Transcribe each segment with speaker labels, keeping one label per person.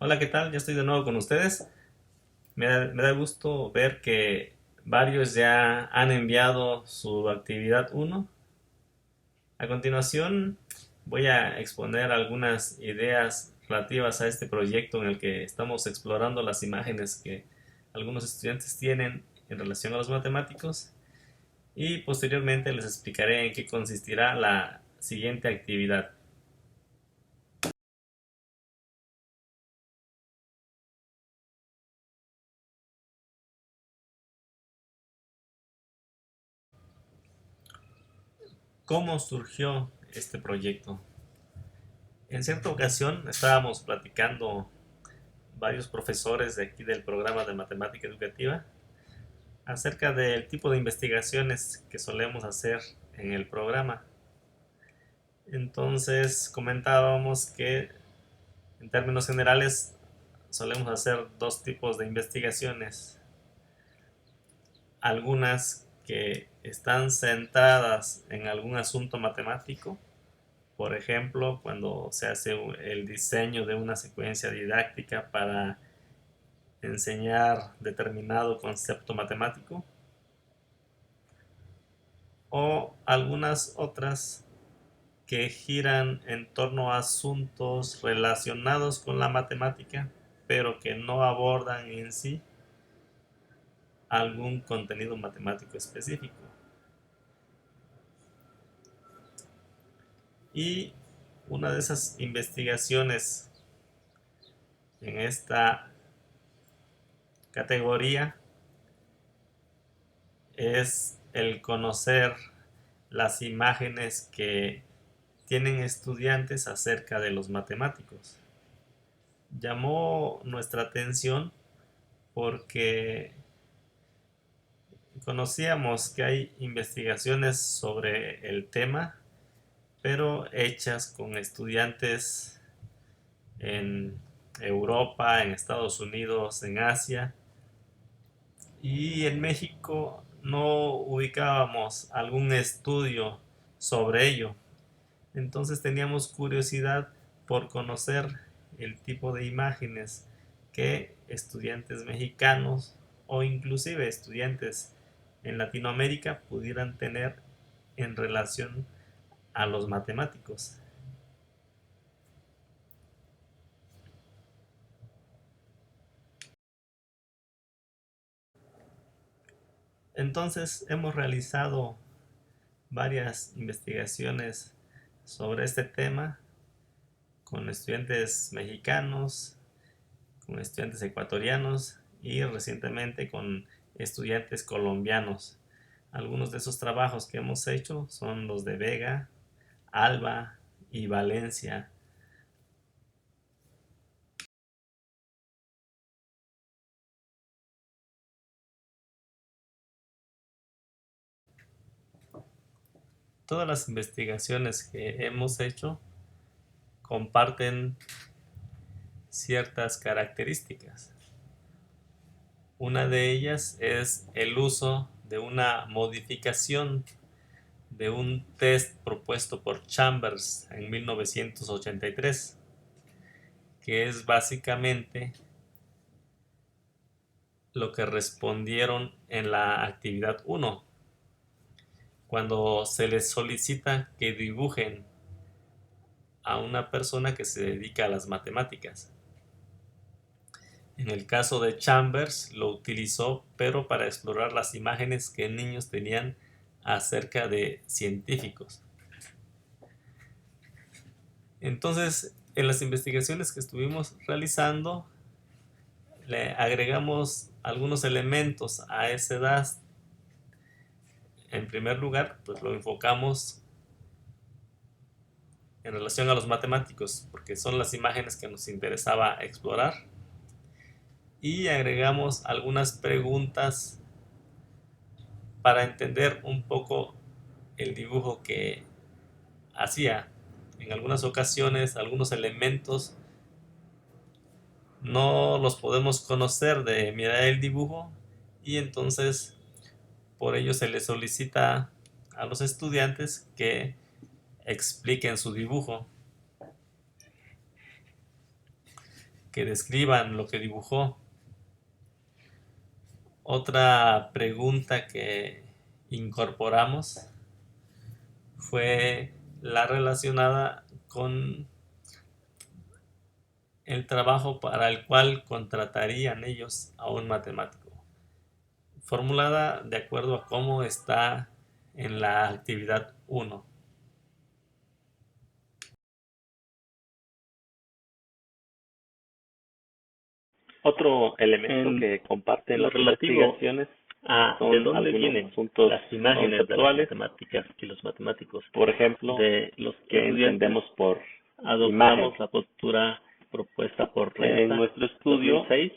Speaker 1: Hola, ¿qué tal? Ya estoy de nuevo con ustedes. Me da gusto ver que varios ya han enviado su actividad uno. A continuación, voy a exponer algunas ideas relativas a este proyecto en el que estamos explorando las imágenes que algunos estudiantes tienen en relación a los matemáticos y posteriormente les explicaré en qué consistirá la siguiente actividad. ¿Cómo surgió este proyecto? En cierta ocasión estábamos platicando varios profesores de aquí del programa de matemática educativa acerca del tipo de investigaciones que solemos hacer en el programa. Entonces comentábamos que en términos generales solemos hacer dos tipos de investigaciones. Algunas que están centradas en algún asunto matemático. Por ejemplo, cuando se hace el diseño de una secuencia didáctica para enseñar determinado concepto matemático, o algunas otras que giran en torno a asuntos relacionados con la matemática, pero que no abordan en sí algún contenido matemático específico. Y una de esas investigaciones en esta categoría es el conocer las imágenes que tienen estudiantes acerca de los matemáticos. Llamó nuestra atención porque conocíamos que hay investigaciones sobre el tema, pero hechas con estudiantes en Europa, en Estados Unidos, en Asia, y en México no ubicábamos algún estudio sobre ello. Entonces teníamos curiosidad por conocer el tipo de imágenes que estudiantes mexicanos o inclusive estudiantes en Latinoamérica pudieran tener en relación a los matemáticos. Entonces hemos realizado varias investigaciones sobre este tema con estudiantes mexicanos, con estudiantes ecuatorianos y recientemente con estudiantes colombianos. Algunos de esos trabajos que hemos hecho son los de Vega, Alba y Valencia. Todas las investigaciones que hemos hecho comparten ciertas características. Una de ellas es el uso de una modificación de un test propuesto por Chambers en 1983, que es básicamente lo que respondieron en la actividad uno, cuando se les solicita que dibujen a una persona que se dedica a las matemáticas. En el caso de Chambers lo utilizó, pero para explorar las imágenes que niños tenían acerca de científicos. Entonces, en las investigaciones que estuvimos realizando, le agregamos algunos elementos a ese DAS. En primer lugar, pues lo enfocamos en relación a los matemáticos, porque son las imágenes que nos interesaba explorar. Y agregamos algunas preguntas para entender un poco el dibujo que hacía. En algunas ocasiones, algunos elementos no los podemos conocer de mirar el dibujo y entonces por ello se les solicita a los estudiantes que expliquen su dibujo. que describan lo que dibujó. Otra pregunta que incorporamos fue la relacionada con el trabajo para el cual contratarían ellos a un matemático, formulada de acuerdo a cómo está en la actividad 1.
Speaker 2: Otro elemento que comparten las investigaciones son
Speaker 3: ¿De dónde
Speaker 2: algunos
Speaker 3: vienen
Speaker 2: asuntos
Speaker 3: las imágenes de las
Speaker 2: conceptuales,
Speaker 3: matemáticas y los matemáticos?
Speaker 2: por ejemplo,
Speaker 3: De los
Speaker 2: que
Speaker 3: estudiantes
Speaker 2: entendemos por
Speaker 3: adoptamos
Speaker 2: imagen.
Speaker 3: la postura propuesta por
Speaker 2: En
Speaker 3: Renta
Speaker 2: nuestro estudio
Speaker 3: 2006,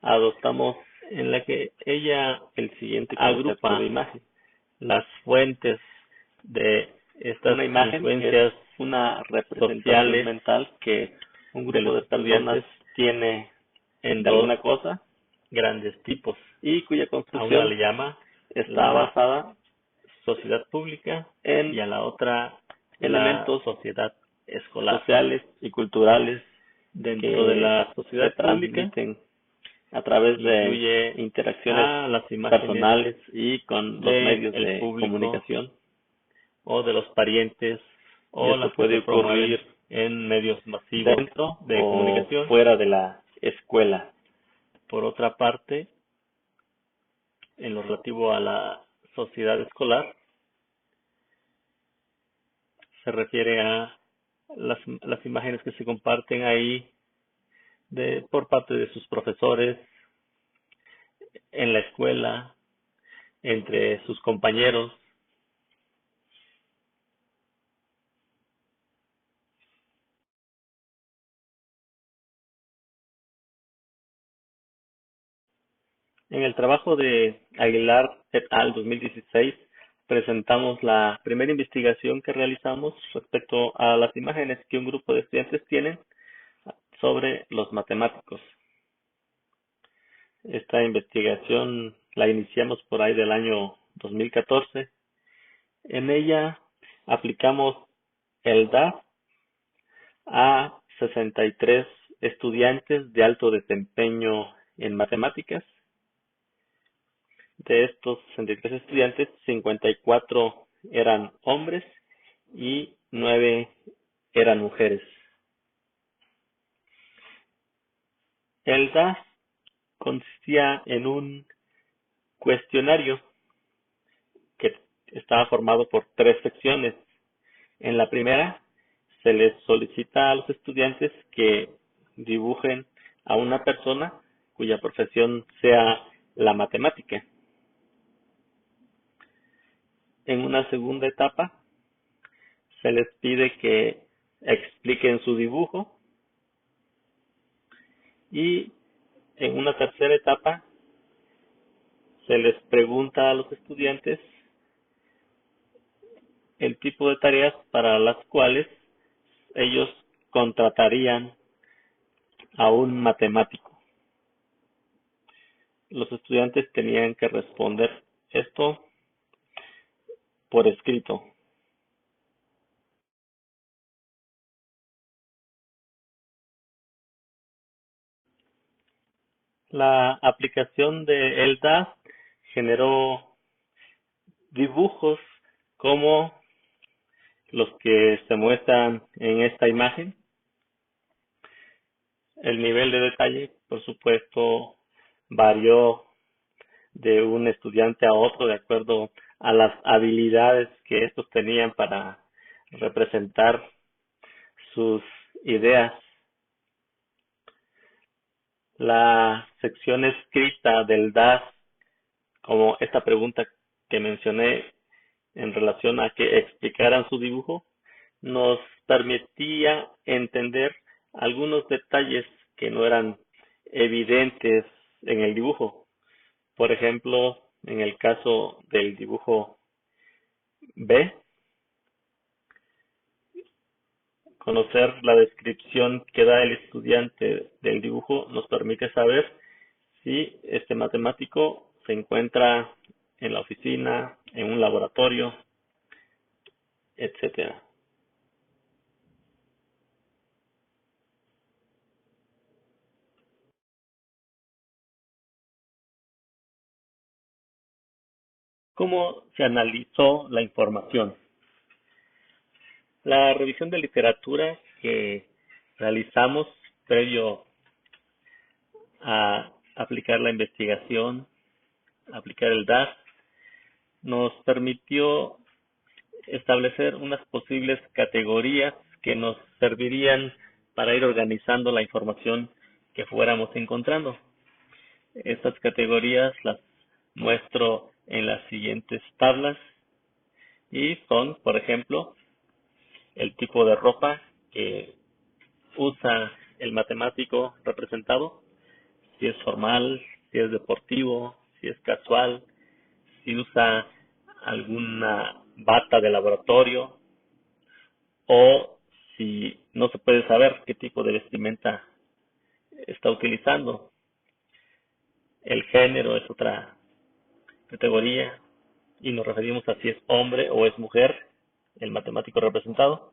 Speaker 2: adoptamos
Speaker 3: en la que ella
Speaker 2: el siguiente concepto
Speaker 3: agrupa
Speaker 2: de imagen.
Speaker 3: las fuentes de estas
Speaker 2: Una imagen
Speaker 3: influencias
Speaker 2: es una representación
Speaker 3: sociales
Speaker 2: mental que un
Speaker 3: de
Speaker 2: grupo
Speaker 3: los
Speaker 2: de personas
Speaker 3: estudiantes
Speaker 2: tiene
Speaker 3: en
Speaker 2: de
Speaker 3: dos
Speaker 2: alguna cosa
Speaker 3: grandes tipos.
Speaker 2: y cuya
Speaker 3: A una
Speaker 2: construcción
Speaker 3: le llama
Speaker 2: está
Speaker 3: la
Speaker 2: basada
Speaker 3: sociedad pública
Speaker 2: en
Speaker 3: y a la otra
Speaker 2: elementos
Speaker 3: la sociedad escolar.
Speaker 2: sociales y culturales
Speaker 3: Dentro de la
Speaker 2: se
Speaker 3: sociedad pública
Speaker 2: transmiten a través de
Speaker 3: incluye
Speaker 2: interacciones
Speaker 3: a las imágenes
Speaker 2: personales y con los
Speaker 3: de
Speaker 2: medios
Speaker 3: el
Speaker 2: de
Speaker 3: público
Speaker 2: comunicación.
Speaker 3: o de los parientes
Speaker 2: Y
Speaker 3: o
Speaker 2: esto
Speaker 3: las que
Speaker 2: puede
Speaker 3: se promueven
Speaker 2: ocurrir
Speaker 3: en medios masivos
Speaker 2: dentro
Speaker 3: de
Speaker 2: o
Speaker 3: comunicación.
Speaker 2: fuera de la escuela.
Speaker 3: Por otra parte, en lo relativo a la sociedad escolar, se refiere a las imágenes que se comparten ahí por parte de sus profesores, en la escuela, entre sus compañeros. En el trabajo de Aguilar et al. 2016, presentamos la primera investigación que realizamos respecto a las imágenes que un grupo de estudiantes tienen sobre los matemáticos. Esta investigación la iniciamos por ahí del año 2014. En ella aplicamos el DAS a 63 estudiantes de alto desempeño en matemáticas. De estos 63 estudiantes, 54 eran hombres y 9 eran mujeres. El DAS consistía en un cuestionario que estaba formado por 3 secciones. En la primera, se les solicita a los estudiantes que dibujen a una persona cuya profesión sea la matemática. En una segunda etapa, se les pide que expliquen su dibujo y en una tercera etapa se les pregunta a los estudiantes el tipo de tareas para las cuales ellos contratarían a un matemático. Los estudiantes tenían que responder esto por escrito. La aplicación de ELDAS generó dibujos como los que se muestran en esta imagen. El nivel de detalle, por supuesto, varió de un estudiante a otro de acuerdo a las habilidades que estos tenían para representar sus ideas. La sección escrita del DAS, como esta pregunta que mencioné en relación a que explicaran su dibujo, nos permitía entender algunos detalles que no eran evidentes en el dibujo. Por ejemplo, en el caso del dibujo B, conocer la descripción que da el estudiante del dibujo nos permite saber si este matemático se encuentra en la oficina, en un laboratorio, etcétera. ¿Cómo se analizó la información? La revisión de literatura que realizamos previo a aplicar la investigación, aplicar el DAS, nos permitió establecer unas posibles categorías que nos servirían para ir organizando la información que fuéramos encontrando. Estas categorías las muestro en las siguientes tablas y son, por ejemplo, el tipo de ropa que usa el matemático representado, si es formal, si es deportivo, si es casual, si usa alguna bata de laboratorio o si no se puede saber qué tipo de vestimenta está utilizando. El género es otra categoría y nos referimos a si es hombre o es mujer, el matemático representado.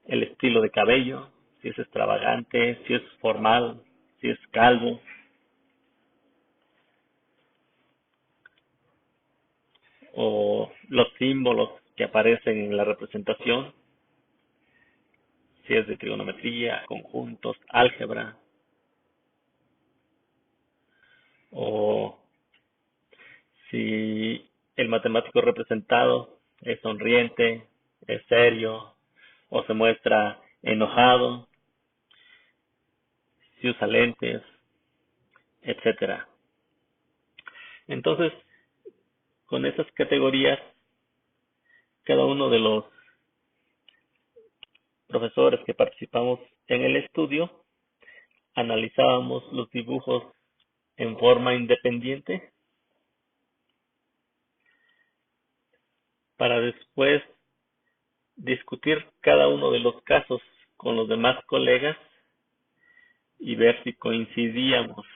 Speaker 3: El estilo de cabello, si es extravagante, si es formal, si es calvo. O los símbolos que aparecen en la representación, si es de trigonometría, conjuntos, álgebra, o si el matemático representado es sonriente, es serio, o se muestra enojado, si usa lentes, etcétera. Entonces, con esas categorías, cada uno de los profesores que participamos en el estudio analizábamos los dibujos en forma independiente para después discutir cada uno de los casos con los demás colegas y ver si coincidíamos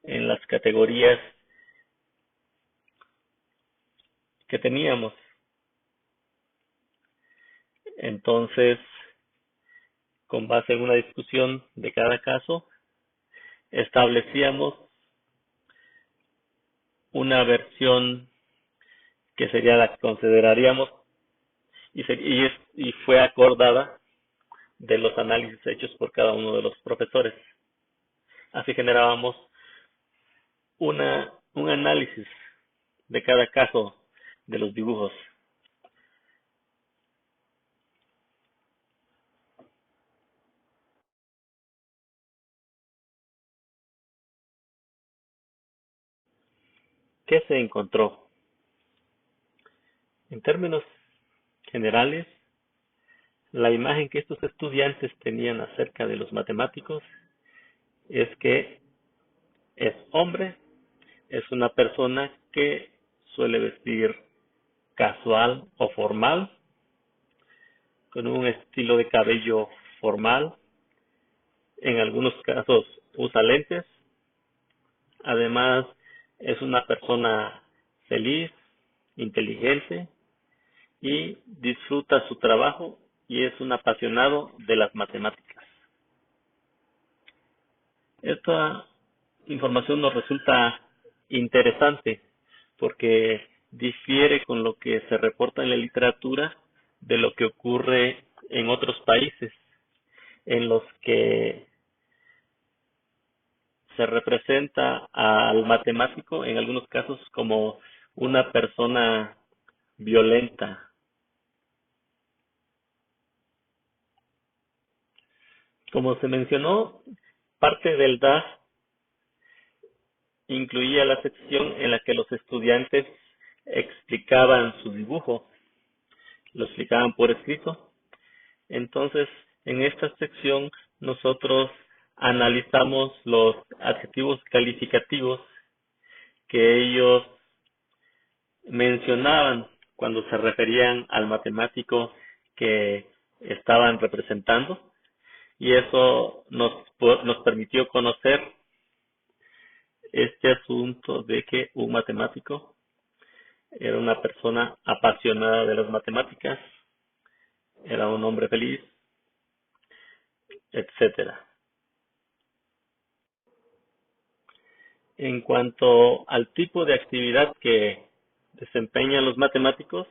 Speaker 3: en las categorías que teníamos. Entonces, con base en una discusión de cada caso, establecíamos una versión que sería la que consideraríamos y fue acordada de los análisis hechos por cada uno de los profesores. Así generábamos un análisis de cada caso de los dibujos. ¿Qué se encontró? En términos generales, la imagen que estos estudiantes tenían acerca de los matemáticos es que es hombre, es una persona que suele vestir casual o formal, con un estilo de cabello formal, en algunos casos usa lentes, además es una persona feliz, inteligente y disfruta su trabajo y es un apasionado de las matemáticas. Esta información nos resulta interesante porque difiere con lo que se reporta en la literatura de lo que ocurre en otros países en los que se representa al matemático en algunos casos como una persona violenta. Como se mencionó, parte del DAS incluía la sección en la que los estudiantes explicaban su dibujo, lo explicaban por escrito. Entonces, en esta sección nosotros analizamos los adjetivos calificativos que ellos mencionaban cuando se referían al matemático que estaban representando, y eso nos permitió conocer este asunto de que un matemático era una persona apasionada de las matemáticas, era un hombre feliz, etcétera. En cuanto al tipo de actividad que desempeñan los matemáticos.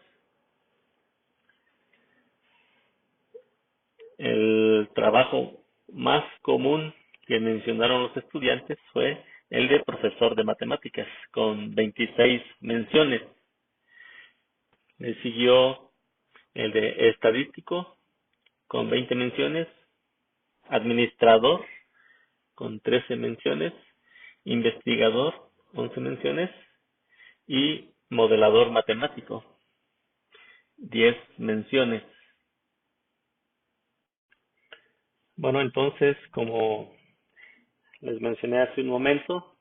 Speaker 3: El trabajo más común que mencionaron los estudiantes fue el de profesor de matemáticas, con 26 menciones. Le siguió el de estadístico, con 20 menciones, administrador, con 13 menciones, investigador, 11 menciones, y modelador matemático, 10 menciones. Bueno, entonces, como les mencioné hace un momento,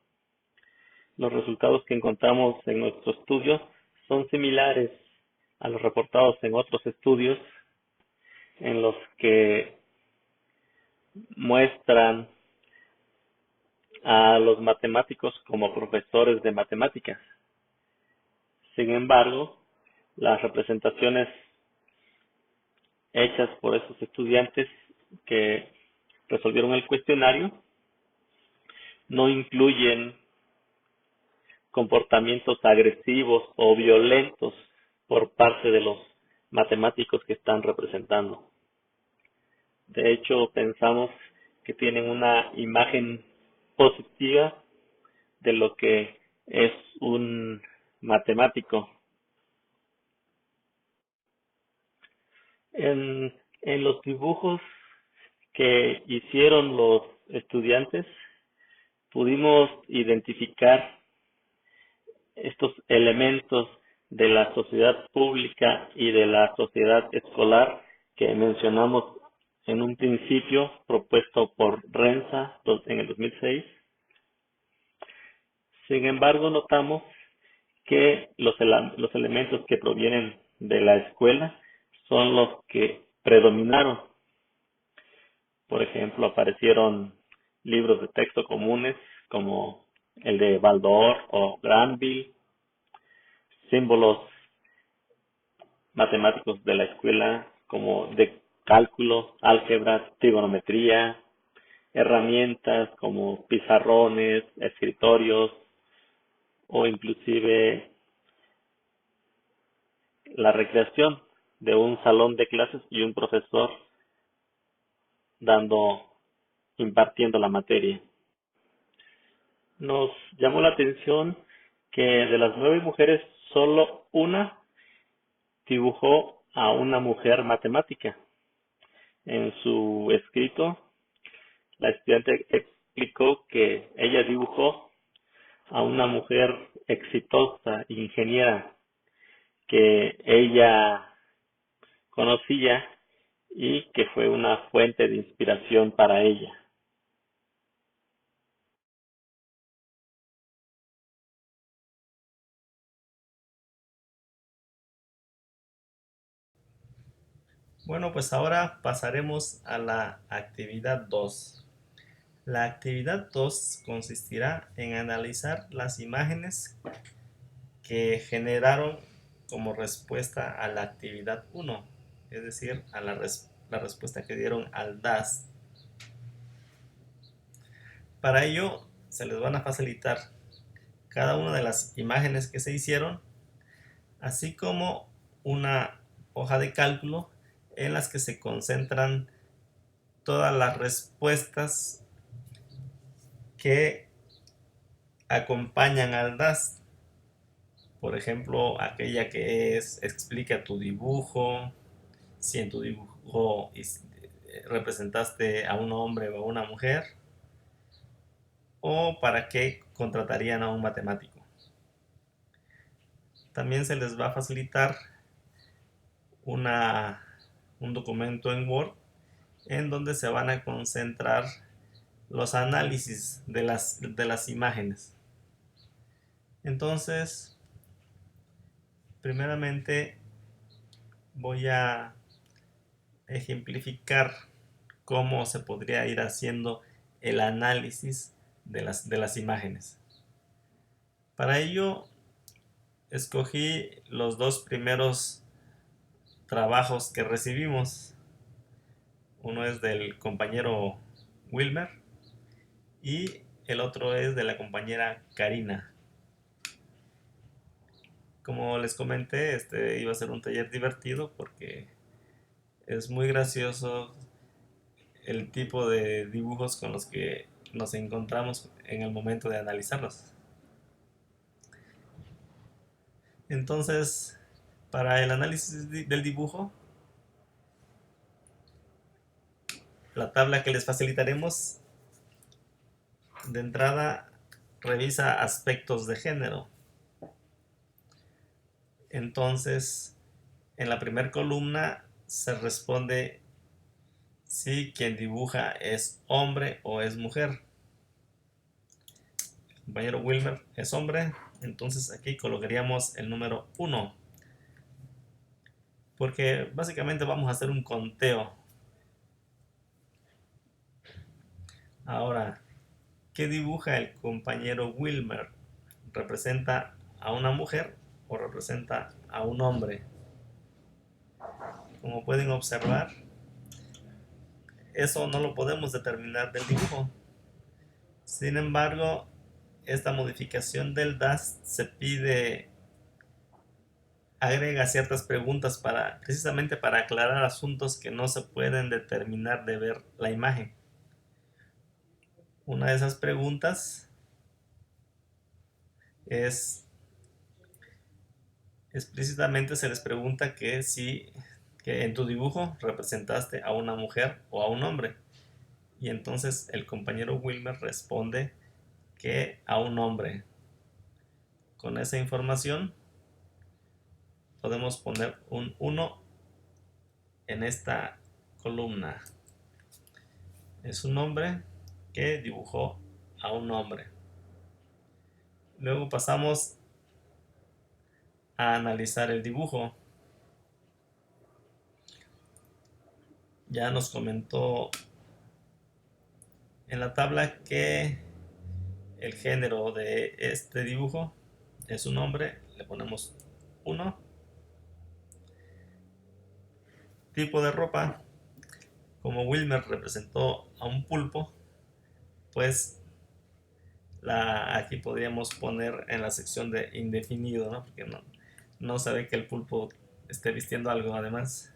Speaker 3: los resultados que encontramos en nuestro estudio son similares a los reportados en otros estudios en los que muestran a los matemáticos como profesores de matemáticas. Sin embargo, las representaciones hechas por esos estudiantes que resolvieron el cuestionario no incluyen comportamientos agresivos o violentos por parte de los matemáticos que están representando. De hecho, pensamos que tienen una imagen positiva de lo que es un matemático. En los dibujos que hicieron los estudiantes, pudimos identificar estos elementos de la sociedad pública y de la sociedad escolar que mencionamos en un principio, propuesto por Renza en el 2006. Sin embargo, notamos que los elementos que provienen de la escuela son los que predominaron. Por ejemplo, aparecieron libros de texto comunes como el de Baldor o Granville, símbolos matemáticos de la escuela como de cálculo, álgebra, trigonometría, herramientas como pizarrones, escritorios o inclusive la recreación de un salón de clases y un profesor impartiendo la materia. Nos llamó la atención que de las 9 mujeres, solo una dibujó a una mujer matemática. En su escrito, la estudiante explicó que ella dibujó a una mujer exitosa, ingeniera, que ella conocía y que fue una fuente de inspiración para ella.
Speaker 1: Bueno, pues ahora pasaremos a la actividad 2. La actividad 2 consistirá en analizar las imágenes que generaron como respuesta a la actividad 1, es decir, a la respuesta que dieron al DAS. Para ello, se les van a facilitar cada una de las imágenes que se hicieron, así como una hoja de cálculo en las que se concentran todas las respuestas que acompañan al DAS. Por ejemplo, aquella que explica tu dibujo, si en tu dibujo representaste a un hombre o a una mujer, o para qué contratarían a un matemático. También se les va a facilitar un documento en Word en donde se van a concentrar los análisis de las imágenes. Entonces, primeramente voy a ejemplificar cómo se podría ir haciendo el análisis de las imágenes. Para ello, escogí los dos primeros trabajos que recibimos. Uno es del compañero Wilmer y el otro es de la compañera Karina. Como les comenté, este iba a ser un taller divertido porque es muy gracioso el tipo de dibujos con los que nos encontramos en el momento de analizarlos. Entonces, para el análisis del dibujo, la tabla que les facilitaremos de entrada revisa aspectos de género. Entonces, en la primera columna se responde si quien dibuja es hombre o es mujer. El compañero Wilmer es hombre, entonces aquí colocaríamos el número 1, porque básicamente vamos a hacer un conteo. Ahora, ¿qué dibuja el compañero Wilmer? ¿Representa a una mujer o representa a un hombre? Como pueden observar, eso no lo podemos determinar del dibujo. Sin embargo, esta modificación del DAS se pide, agrega ciertas preguntas precisamente para aclarar asuntos que no se pueden determinar de ver la imagen. Una de esas preguntas es explícitamente se les pregunta que en tu dibujo representaste a una mujer o a un hombre. Y entonces el compañero Wilmer responde que a un hombre. Con esa información podemos poner un 1 en esta columna. Es un hombre que dibujó a un hombre. Luego pasamos a analizar el dibujo. Ya nos comentó en la tabla que el género de este dibujo es un hombre, le ponemos 1. Tipo de ropa, como Wilmer representó a un pulpo, pues aquí podríamos poner en la sección de indefinido, ¿no? Porque no se ve que el pulpo esté vistiendo algo. Además,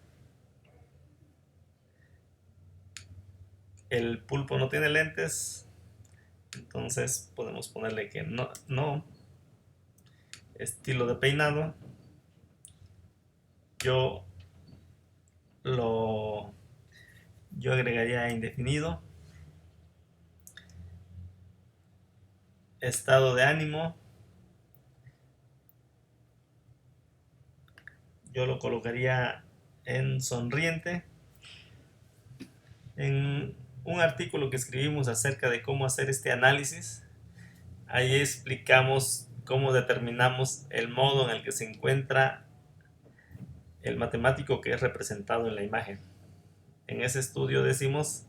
Speaker 1: el pulpo no tiene lentes, entonces podemos ponerle que no. Estilo de peinado, yo yo agregaría indefinido. Estado de ánimo, yo lo colocaría en sonriente. En un artículo que escribimos acerca de cómo hacer este análisis, ahí explicamos cómo determinamos el modo en el que se encuentra el matemático que es representado en la imagen. En ese estudio decimos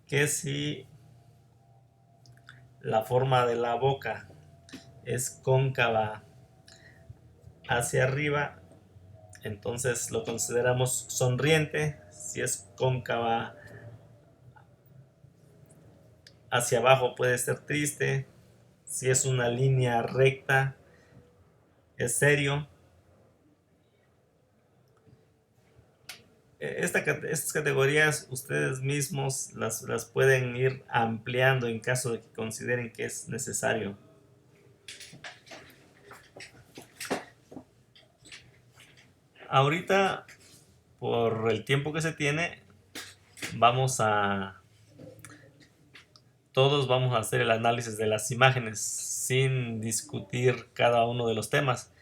Speaker 1: que si la forma de la boca es cóncava hacia arriba, entonces lo consideramos sonriente. Si es cóncava hacia abajo, puede ser triste. Si es una línea recta, es serio. Estas categorías ustedes mismos las pueden ir ampliando en caso de que consideren que es necesario. Ahorita, por el tiempo que se tiene, todos vamos a hacer el análisis de las imágenes sin discutir cada uno de los temas.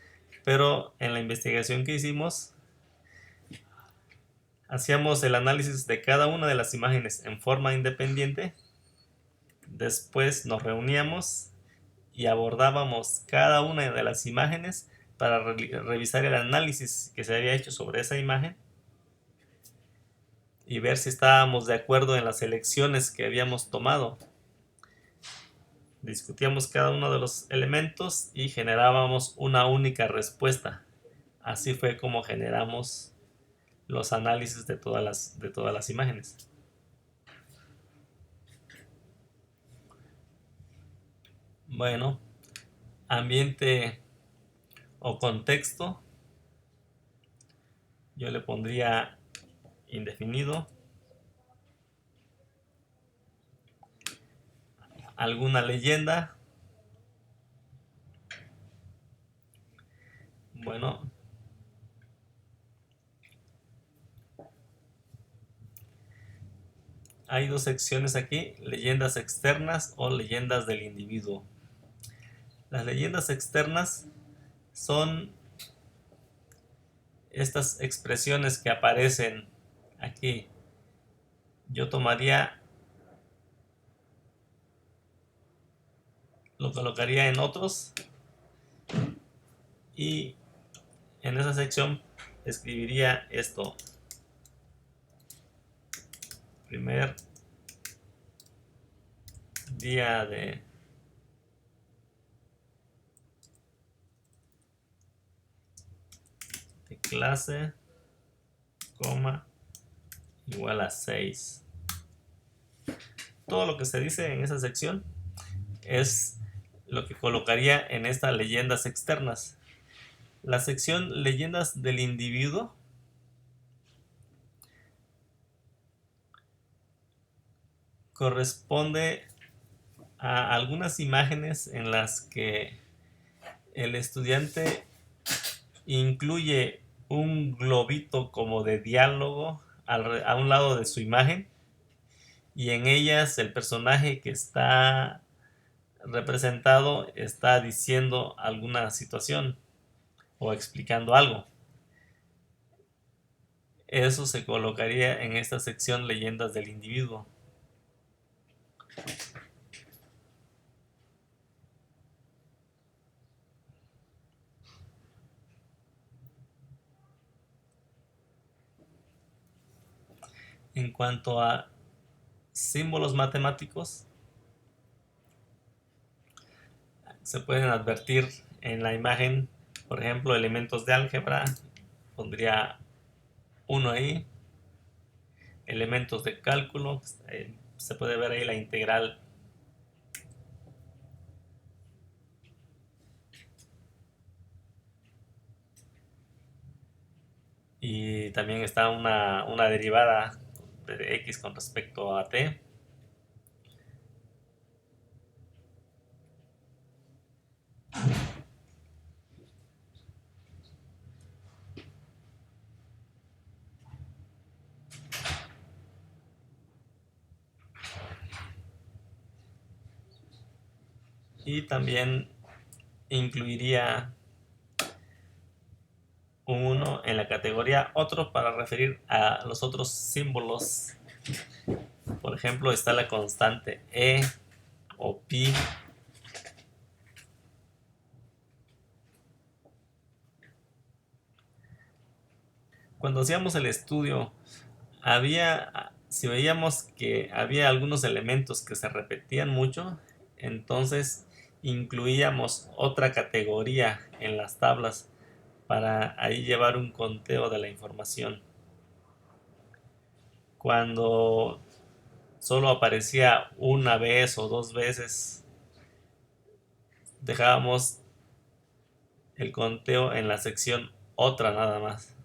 Speaker 1: Pero en la investigación que hicimos, hacíamos el análisis de cada una de las imágenes en forma independiente. Después nos reuníamos y abordábamos cada una de las imágenes para revisar el análisis que se había hecho sobre esa imagen y ver si estábamos de acuerdo en las elecciones que habíamos tomado. Discutíamos cada uno de los elementos y generábamos una única respuesta. Así fue como generamos los análisis de todas las imágenes. Bueno, ambiente o contexto, yo le pondría indefinido. Alguna leyenda, bueno, hay dos secciones aquí: leyendas externas o leyendas del individuo. Las leyendas externas son estas expresiones que aparecen aquí. Yo lo colocaría en otros y en esa sección escribiría esto: primer día de clase, coma, igual a 6. Todo lo que se dice en esa sección es lo que colocaría en estas leyendas externas. La sección leyendas del individuo corresponde a algunas imágenes en las que el estudiante incluye un globito como de diálogo a un lado de su imagen, y en ellas el personaje que está representado está diciendo alguna situación o explicando algo. Eso se colocaría en esta sección leyendas del individuo. En cuanto a símbolos matemáticos, se pueden advertir en la imagen, por ejemplo, elementos de álgebra, pondría 1 ahí. Elementos de cálculo, se puede ver ahí la integral. Y también está una derivada de x con respecto a t. Y también incluiría un 1 en la categoría otro para referir a los otros símbolos. Por ejemplo, está la constante e o pi. Cuando hacíamos el estudio, si veíamos que había algunos elementos que se repetían mucho, entonces incluíamos otra categoría en las tablas para ahí llevar un conteo de la información. Cuando solo aparecía una vez o dos veces, dejábamos el conteo en la sección otra nada más.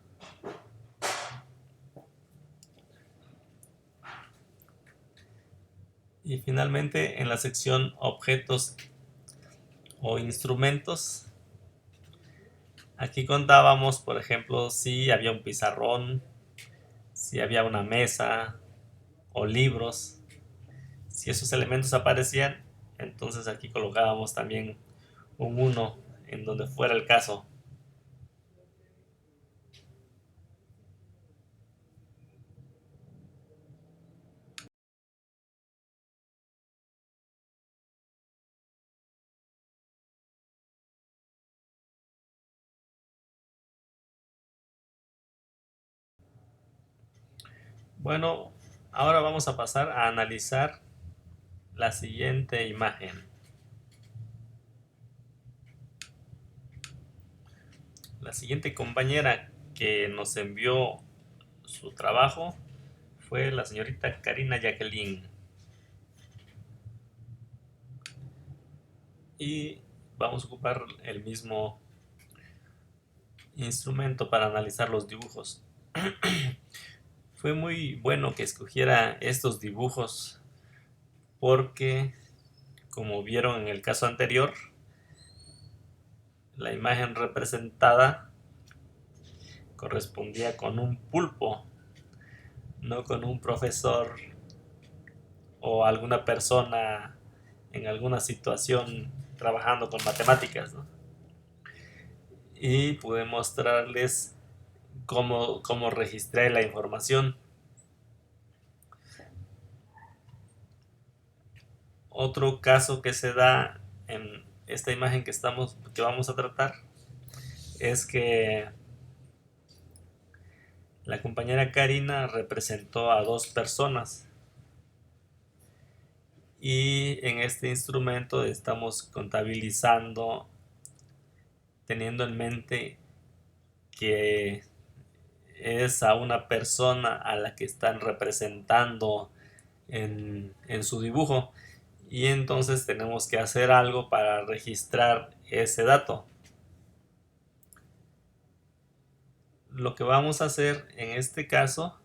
Speaker 1: Y finalmente en la sección objetos o instrumentos, aquí contábamos, por ejemplo, si había un pizarrón, si había una mesa o libros. Si esos elementos aparecían, entonces aquí colocábamos también un 1 en donde fuera el caso. Bueno, ahora vamos a pasar a analizar la siguiente imagen. La siguiente compañera que nos envió su trabajo fue la señorita Karina Jacqueline. Y vamos a ocupar el mismo instrumento para analizar los dibujos. Fue muy bueno que escogiera estos dibujos porque, como vieron en el caso anterior, la imagen representada correspondía con un pulpo, no con un profesor o alguna persona en alguna situación trabajando con matemáticas, ¿no? Y pude mostrarles cómo registré la información. Otro caso que se da en esta imagen que vamos a tratar es que la compañera Karina representó a dos personas y en este instrumento estamos contabilizando teniendo en mente que es a una persona a la que están representando en su dibujo, y entonces tenemos que hacer algo para registrar ese dato. Lo que vamos a hacer en este caso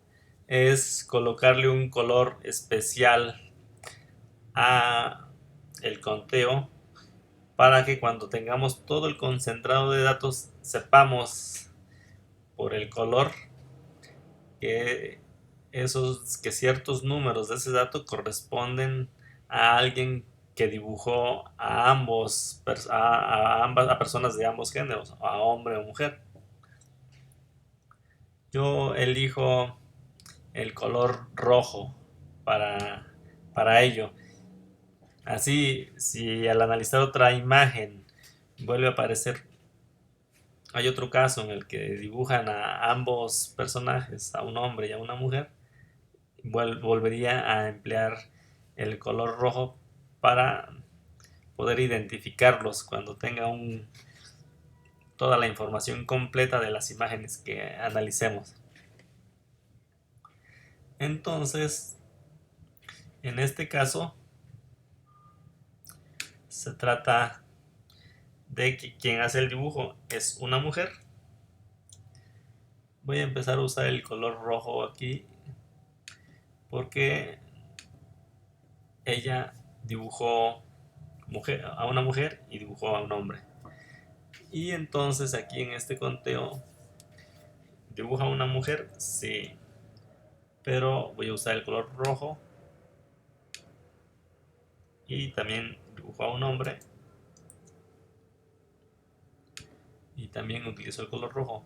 Speaker 1: es colocarle un color especial a el conteo para que cuando tengamos todo el concentrado de datos sepamos por el color que que ciertos números de ese dato corresponden a alguien que dibujó a a personas de ambos géneros, a hombre o mujer. Yo elijo el color rojo para, para ello. Así, si al analizar otra imagen vuelve a aparecer, hay otro caso en el que dibujan a ambos personajes, a un hombre y a una mujer, volvería a emplear el color rojo para poder identificarlos cuando tenga toda la información completa de las imágenes que analicemos. Entonces, en este caso, se trata de que quien hace el dibujo es una mujer. Voy a empezar a usar el color rojo aquí porque ella dibujó a una mujer y dibujó a un hombre. Y entonces aquí en este conteo, ¿dibuja a una mujer? Sí. Pero voy a usar el color rojo. Y también dibujo a un hombre. Y también utilizo el color rojo.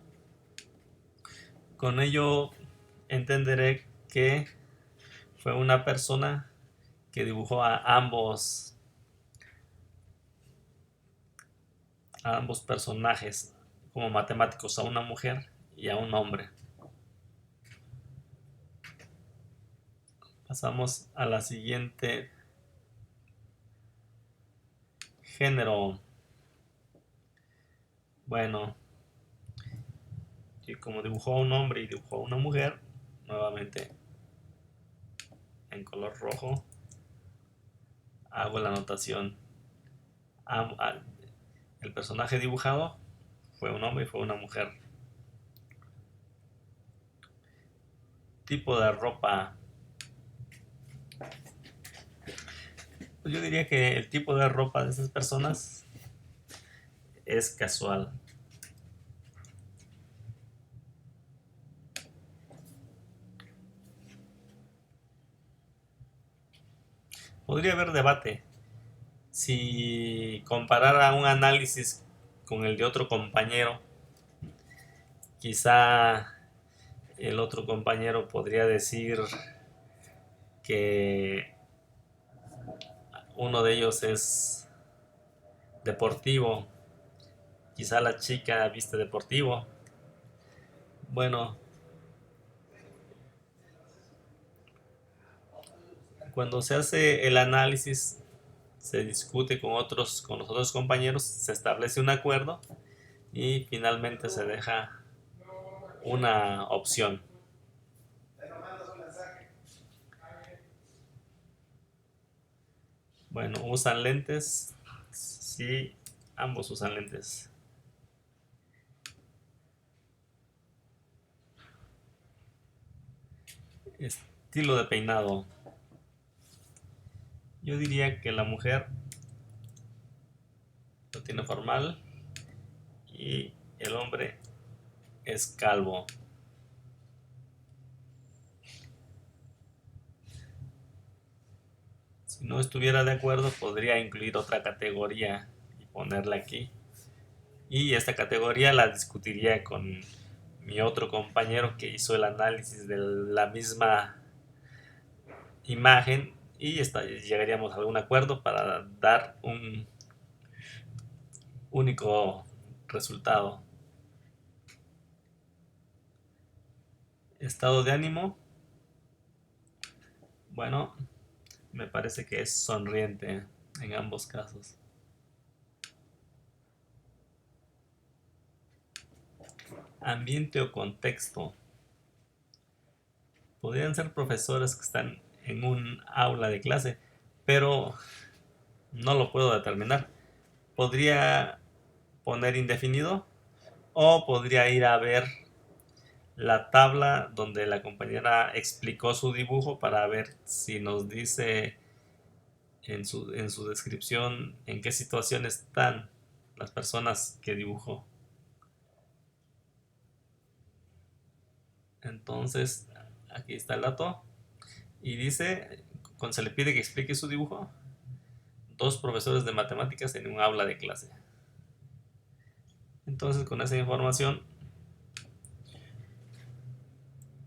Speaker 1: Con ello entenderé que fue una persona que dibujó a ambos personajes como matemáticos, a una mujer y a un hombre. Pasamos a la siguiente género. Bueno, y como dibujó a un hombre y dibujó a una mujer, nuevamente en color rojo hago la anotación. El personaje dibujado fue un hombre y fue una mujer. Tipo de ropa. Pues yo diría que el tipo de ropa de esas personas es casual. Podría haber debate si comparara un análisis con el de otro compañero. Quizá el otro compañero podría decir que uno de ellos es deportivo, quizá la chica viste deportivo. Bueno, cuando se hace el análisis, se discute con los otros compañeros, se establece un acuerdo y finalmente se deja una opción. Bueno, ¿usan lentes? Sí, ambos usan lentes. Estilo de peinado. Yo diría que la mujer lo tiene formal y el hombre es calvo. Si no estuviera de acuerdo, podría incluir otra categoría y ponerla aquí. Y esta categoría la discutiría con mi otro compañero que hizo el análisis de la misma imagen y llegaríamos a algún acuerdo para dar un único resultado. Estado de ánimo, bueno, me parece que es sonriente en ambos casos. Ambiente o contexto. Podrían ser profesores que están en un aula de clase, pero no lo puedo determinar. Podría poner indefinido o podría ir a ver la tabla donde la compañera explicó su dibujo para ver si nos dice en su descripción en qué situación están las personas que dibujó. Entonces, aquí está el dato y dice, cuando se le pide que explique su dibujo, 2 profesores de matemáticas en un aula de clase. Entonces, con esa información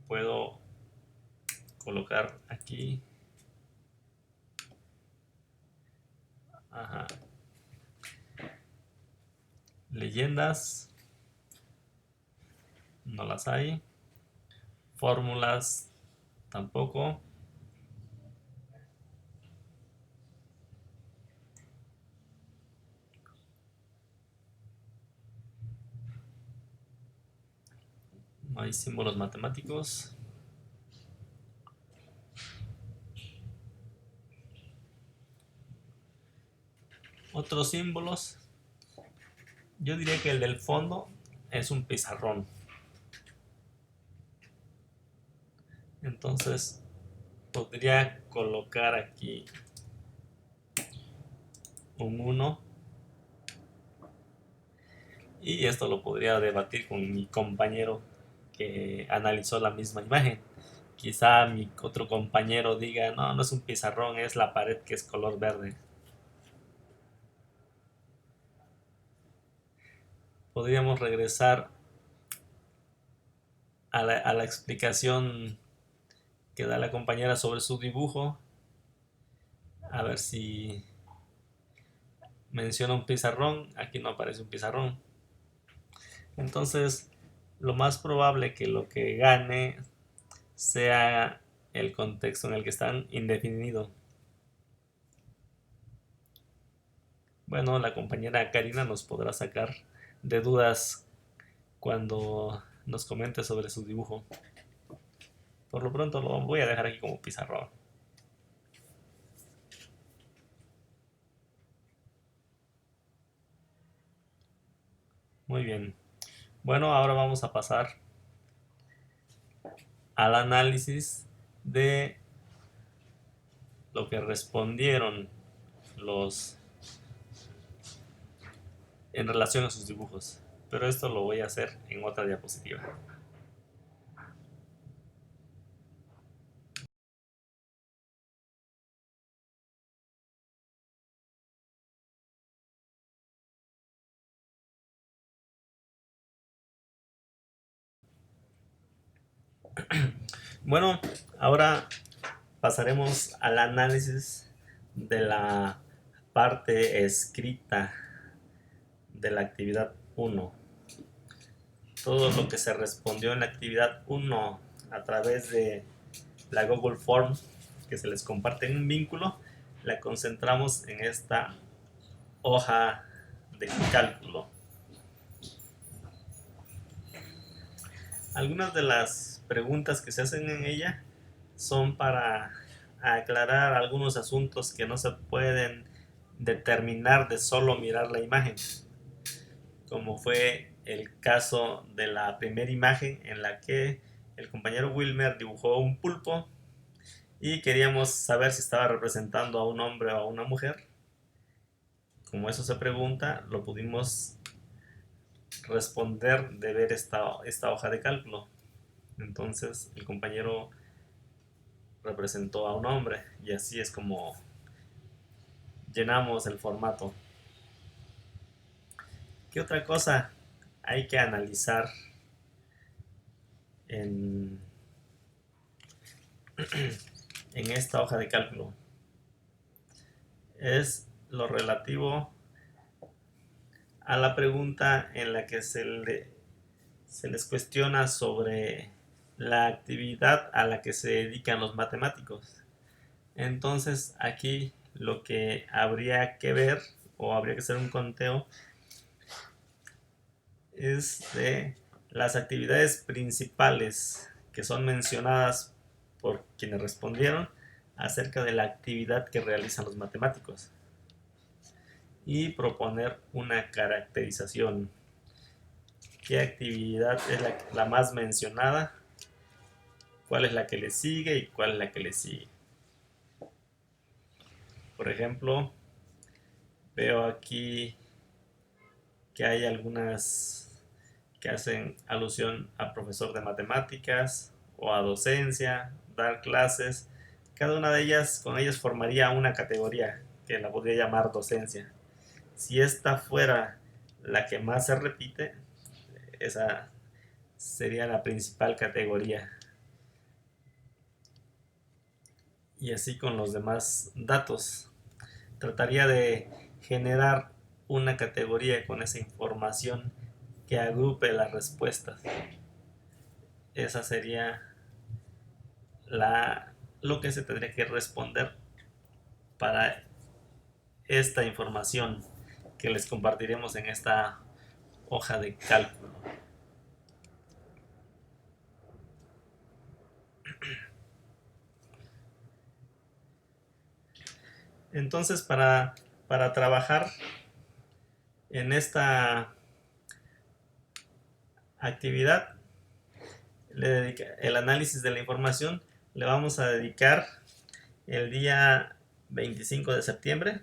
Speaker 1: puedo colocar aquí, ajá, leyendas, no las hay, fórmulas tampoco, no hay símbolos matemáticos. Otros símbolos, yo diría que el del fondo es un pizarrón. Entonces podría colocar aquí un 1 y esto lo podría debatir con mi compañero que analizó la misma imagen. Quizá mi otro compañero diga, no, no es un pizarrón, es la pared que es color verde. Podríamos regresar a la explicación que da la compañera sobre su dibujo, a ver si menciona un pizarrón. Aquí no aparece un pizarrón. Entonces, lo más probable que lo que gane sea el contexto en el que están indefinido. Bueno, la compañera Karina nos podrá sacar de dudas cuando nos comente sobre su dibujo. Por lo pronto lo voy a dejar aquí como pizarrón. Muy bien. Bueno, ahora vamos a pasar al análisis de lo que respondieron los en relación a sus dibujos. Pero esto lo voy a hacer en otra diapositiva. Bueno, ahora pasaremos al análisis de la parte escrita de la actividad 1. Todo lo que se respondió en la actividad 1 a través de la Google Form que se les comparte en un vínculo, la concentramos en esta hoja de cálculo. Algunas de las preguntas que se hacen en ella son para aclarar algunos asuntos que no se pueden determinar de solo mirar la imagen, como fue el caso de la primera imagen en la que el compañero Wilmer dibujó un pulpo y queríamos saber si estaba representando a un hombre o a una mujer. Como eso se pregunta, lo pudimos responder de ver esta hoja de cálculo. Entonces el compañero representó a un hombre y así es como llenamos el formato. ¿Qué otra cosa hay que analizar en, en esta hoja de cálculo? Es lo relativo a la pregunta en la que se les cuestiona sobre la actividad a la que se dedican los matemáticos. Entonces aquí lo que habría que ver o habría que hacer un conteo es de las actividades principales que son mencionadas por quienes respondieron acerca de la actividad que realizan los matemáticos y proponer una caracterización. ¿Qué actividad es la más mencionada? ¿Cuál es la que le sigue y cuál es la que le sigue? Por ejemplo, veo aquí que hay algunas que hacen alusión a profesor de matemáticas o a docencia, dar clases. Cada una de ellas, con ellas formaría una categoría que la podría llamar docencia. Si esta fuera la que más se repite, esa sería la principal categoría. Y así con los demás datos. Trataría de generar una categoría con esa información que agrupe las respuestas. Esa sería lo que se tendría que responder para esta información que les compartiremos en esta hoja de cálculo. Entonces, para trabajar en esta actividad, el análisis de la información, le vamos a dedicar el día 25 de septiembre.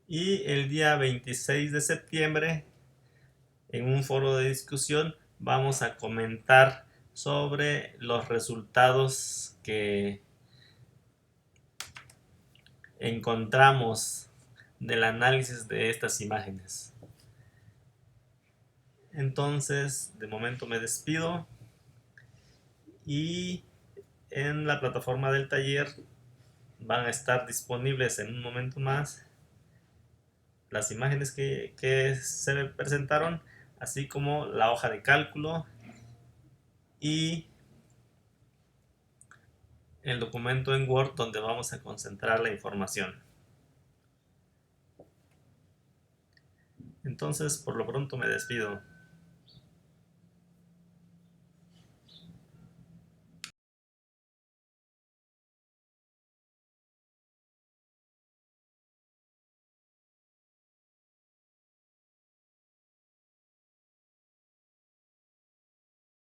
Speaker 1: Y el día 26 de septiembre, en un foro de discusión, vamos a comentar sobre los resultados que encontramos del análisis de estas imágenes. Entonces, de momento me despido y en la plataforma del taller van a estar disponibles en un momento más las imágenes que se presentaron, así como la hoja de cálculo y el documento en Word donde vamos a concentrar la información. Entonces, por lo pronto me despido.